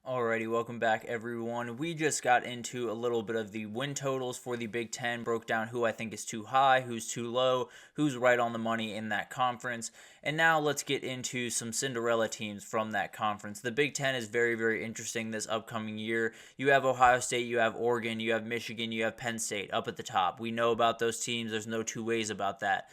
Alrighty, welcome back everyone. We just got into a little bit of the win totals for the Big Ten, broke down who I think is too high, who's too low, who's right on the money in that conference. And now let's get into some Cinderella teams from that conference. The Big Ten is very, very interesting this upcoming year. You have Ohio State, you have Oregon, you have Michigan, you have Penn State up at the top. We know about those teams. There's no two ways about that.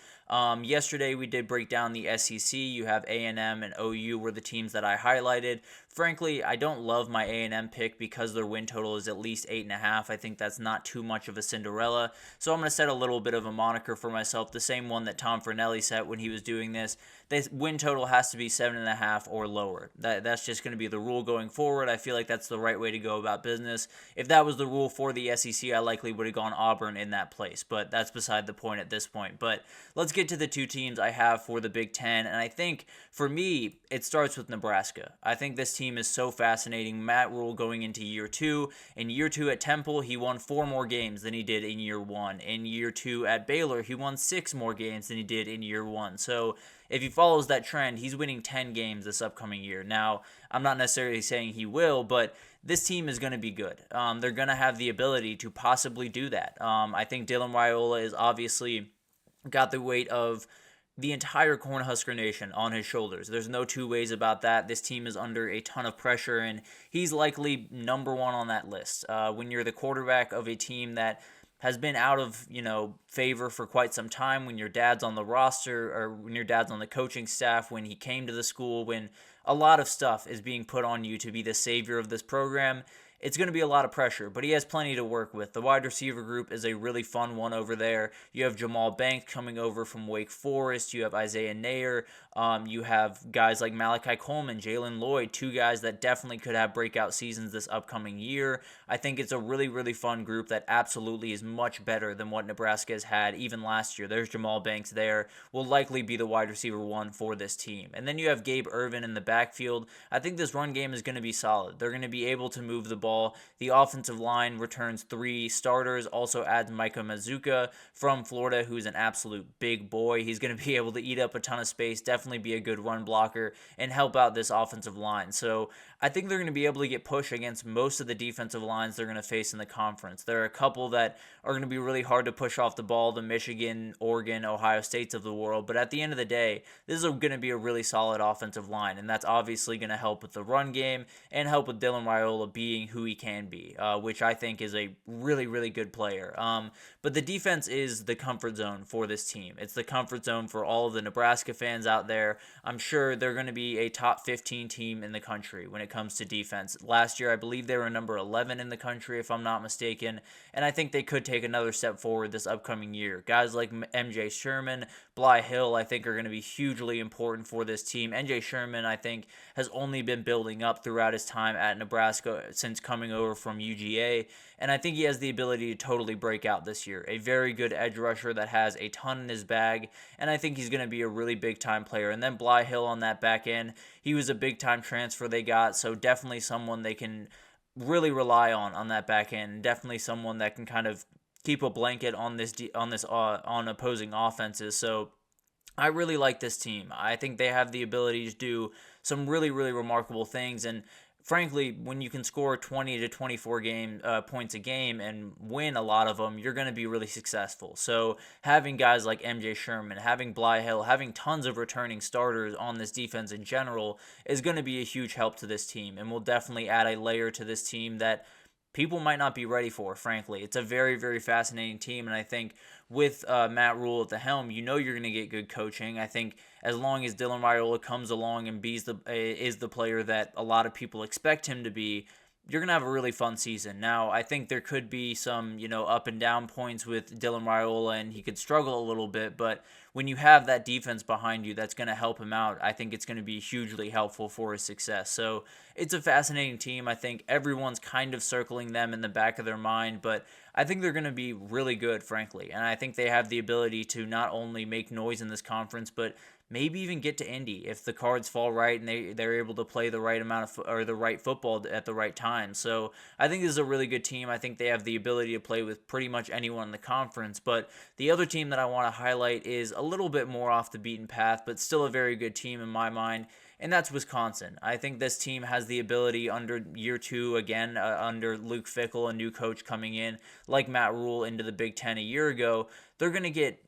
Yesterday we did break down the SEC. You have A&M and OU were the teams that I highlighted. Frankly, I don't love my A&M pick because their win total is at least 8.5. I think that's not too much of a Cinderella. So I'm going to set a little bit of a moniker for myself, the same one that Tom Fornelli set when he was doing this. The win total has to be 7.5 or lower. That's just going to be the rule going forward. I feel like that's the right way to go about business. If that was the rule for the SEC, I likely would have gone Auburn in that place, but that's beside the point at this point. But let's get to the two teams I have for the Big Ten, and I think for me, it starts with Nebraska. I think this team is so fascinating. Matt Rule going into year two. In year two at Temple, he won 4 more games than he did in year one. In year two at Baylor, he won 6 more games than he did in year one. So if he follows that trend, he's winning 10 games this upcoming year. Now, I'm not necessarily saying he will, but this team is going to be good. They're going to have the ability to possibly do that. I think Dylan Raiola is obviously got the weight of the entire Cornhusker Nation on his shoulders. There's no two ways about that. This team is under a ton of pressure, and he's likely number one on that list. When you're the quarterback of a team that has been out of, favor for quite some time, when your dad's on the roster or when your dad's on the coaching staff, when he came to the school, when a lot of stuff is being put on you to be the savior of this program, it's going to be a lot of pressure, but he has plenty to work with. The wide receiver group is a really fun one over there. You have Jamal Banks coming over from Wake Forest. You have Isaiah Nair. You have guys like Malachi Coleman, Jalen Lloyd, 2 guys that definitely could have breakout seasons this upcoming year. I think it's a really, really fun group that absolutely is much better than what Nebraska has had even last year. There's Jamal Banks there. Will likely be the wide receiver one for this team. And then you have Gabe Ervin in the backfield. I think this run game is going to be solid. They're going to be able to move the ball. The offensive line returns 3 starters, also adds Micah Mazuka from Florida, who's an absolute big boy. He's going to be able to eat up a ton of space, definitely be a good run blocker, and help out this offensive line. So I think they're going to be able to get pushed against most of the defensive lines they're going to face in the conference. There are a couple that are going to be really hard to push off the ball, the Michigan, Oregon, Ohio States of the world. But at the end of the day, this is going to be a really solid offensive line, and that's obviously going to help with the run game and help with Dylan Raiola being who he can be, which I think is a really, really good player. But the defense is the comfort zone for this team. It's the comfort zone for all of the Nebraska fans out there. I'm sure they're going to be a top 15 team in the country when it comes to defense. Last year, I believe they were number 11 in the country, if I'm not mistaken, and I think they could take another step forward this upcoming year. Guys like MJ Sherman, Bly Hill, I think are going to be hugely important for this team. MJ Sherman, I think, has only been building up throughout his time at Nebraska since coming over from UGA, and I think he has the ability to totally break out this year. A very good edge rusher that has a ton in his bag, and I think he's going to be a really big-time player. And then Bly Hill on that back end, he was a big-time transfer they got, so definitely someone they can really rely on that back end. Definitely someone that can kind of keep a blanket on on opposing offenses. So I really like this team. I think they have the ability to do some really, really remarkable things. And frankly, when you can score 20 to 24 points a game and win a lot of them, you're going to be really successful. So having guys like MJ Sherman, having Bly Hill, having tons of returning starters on this defense in general is going to be a huge help to this team, and will definitely add a layer to this team that people might not be ready for, frankly. It's a very, very fascinating team, and I think with Matt Rule at the helm, you're going to get good coaching. I think as long as Dylan Raiola comes along and is the player that a lot of people expect him to be, you're going to have a really fun season. Now, I think there could be some, up and down points with Dylan Raiola, and he could struggle a little bit, but when you have that defense behind you that's going to help him out, I think it's going to be hugely helpful for his success. So it's a fascinating team. I think everyone's kind of circling them in the back of their mind, but I think they're going to be really good, frankly, and I think they have the ability to not only make noise in this conference, but maybe even get to Indy if the cards fall right and they're able to play the right amount of or the right football at the right time. So I think this is a really good team. I think they have the ability to play with pretty much anyone in the conference. But the other team that I want to highlight is a little bit more off the beaten path, but still a very good team in my mind, and that's Wisconsin. I think this team has the ability under year two, again, under Luke Fickell, a new coach coming in, like Matt Rule into the Big Ten a year ago. They're going to get,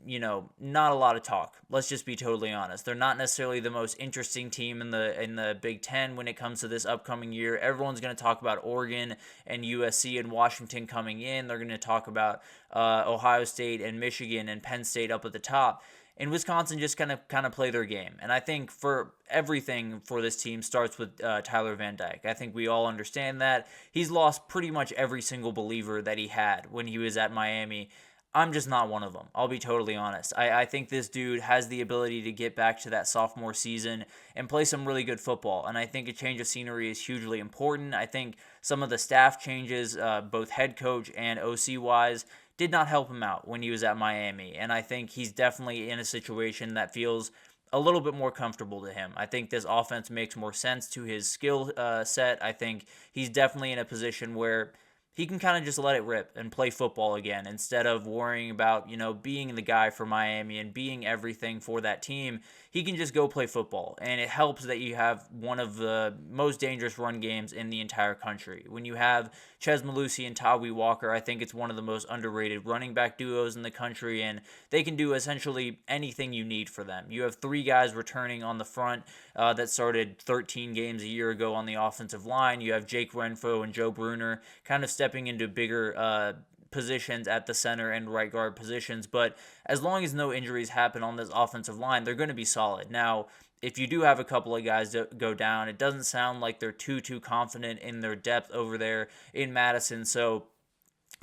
not a lot of talk. Let's just be totally honest. They're not necessarily the most interesting team in the Big Ten when it comes to this upcoming year. Everyone's going to talk about Oregon and USC and Washington coming in. They're going to talk about Ohio State and Michigan and Penn State up at the top. And Wisconsin just kind of play their game. And I think for everything for this team starts with Tyler Van Dyke. I think we all understand that. He's lost pretty much every single believer that he had when he was at Miami. I'm just not one of them. I'll be totally honest. I think this dude has the ability to get back to that sophomore season and play some really good football. And I think a change of scenery is hugely important. I think some of the staff changes, both head coach and OC-wise, did not help him out when he was at Miami. And I think he's definitely in a situation that feels a little bit more comfortable to him. I think this offense makes more sense to his skill set. I think he's definitely in a position where he can kind of just let it rip and play football again instead of worrying about, being the guy for Miami and being everything for that team. He can just go play football, and it helps that you have one of the most dangerous run games in the entire country. When you have Ches Malusi and Tawi Walker, I think it's one of the most underrated running back duos in the country, and they can do essentially anything you need for them. You have three guys returning on the front that started 13 games a year ago on the offensive line. You have Jake Renfro and Joe Bruner kind of stepping into bigger positions at the center and right guard positions, but as long as no injuries happen on this offensive line, they're going to be solid. Now, if you do have a couple of guys that go down, it doesn't sound like they're too confident in their depth over there in Madison, so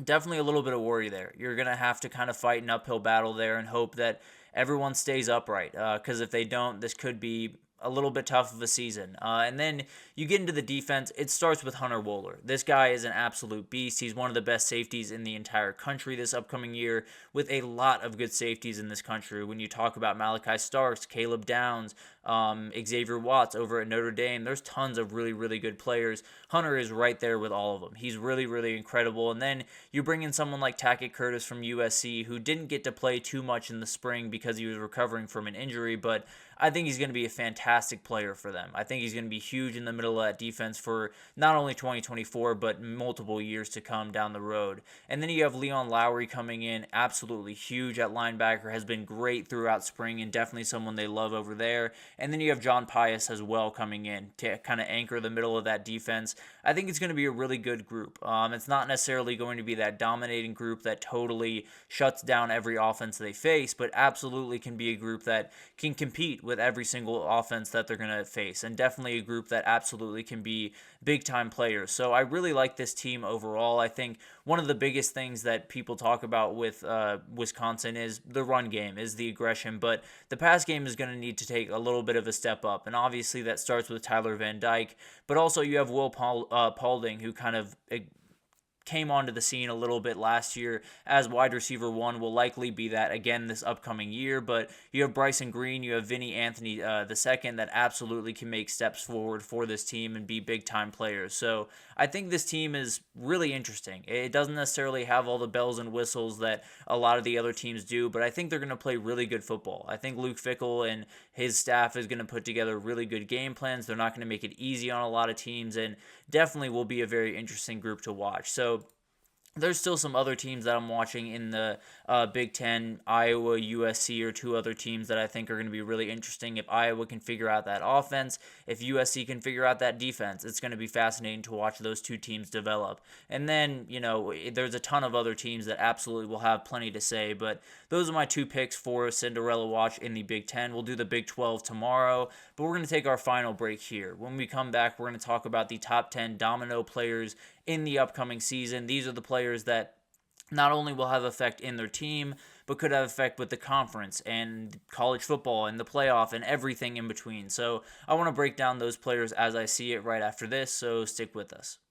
definitely a little bit of worry there. You're going to have to kind of fight an uphill battle there and hope that everyone stays upright, because if they don't, this could be a little bit tough of a season. And then you get into the defense. It starts with Hunter Wohler. This guy is an absolute beast. He's one of the best safeties in the entire country this upcoming year, with a lot of good safeties in this country. When you talk about Malachi Starks, Caleb Downs, Xavier Watts over at Notre Dame, there's tons of really, really good players. Hunter is right there with all of them. He's really, really incredible. And then you bring in someone like Tackett Curtis from USC, who didn't get to play too much in the spring because he was recovering from an injury, but I think he's going to be a fantastic player for them. I think he's going to be huge in the middle of that defense for not only 2024, but multiple years to come down the road. And then you have Leon Lowry coming in, absolutely huge at linebacker, has been great throughout spring and definitely someone they love over there. And then you have John Pius as well coming in to kind of anchor the middle of that defense. I think it's going to be a really good group. It's not necessarily going to be that dominating group that totally shuts down every offense they face, but absolutely can be a group that can compete with every single offense that they're going to face, and definitely a group that absolutely can be big-time players. So I really like this team overall. I think one of the biggest things that people talk about with Wisconsin is the run game, is the aggression, but the pass game is going to need to take a little bit of a step up, and obviously that starts with Tyler Van Dyke, but also you have Will Paulding, who kind of came onto the scene a little bit last year as wide receiver one, will likely be that again this upcoming year. But you have Bryson Green, you have Vinny Anthony the second, that absolutely can make steps forward for this team and be big time players. So I think this team is really interesting. It doesn't necessarily have all the bells and whistles that a lot of the other teams do, but I think they're going to play really good football. I think Luke Fickell and his staff is going to put together really good game plans. They're not going to make it easy on a lot of teams, and definitely will be a very interesting group to watch. So there's still some other teams that I'm watching in the Big Ten. Iowa, USC are two other teams that I think are going to be really interesting. If Iowa can figure out that offense, if USC can figure out that defense, it's going to be fascinating to watch those two teams develop. And then, there's a ton of other teams that absolutely will have plenty to say, but those are my two picks for Cinderella watch in the Big Ten. We'll do the Big 12 tomorrow, but we're going to take our final break here. When we come back, we're going to talk about the top 10 domino players in the upcoming season. These are the players that not only will have effect in their team, but could have effect with the conference and college football and the playoff and everything in between. So I want to break down those players as I see it right after this, so stick with us.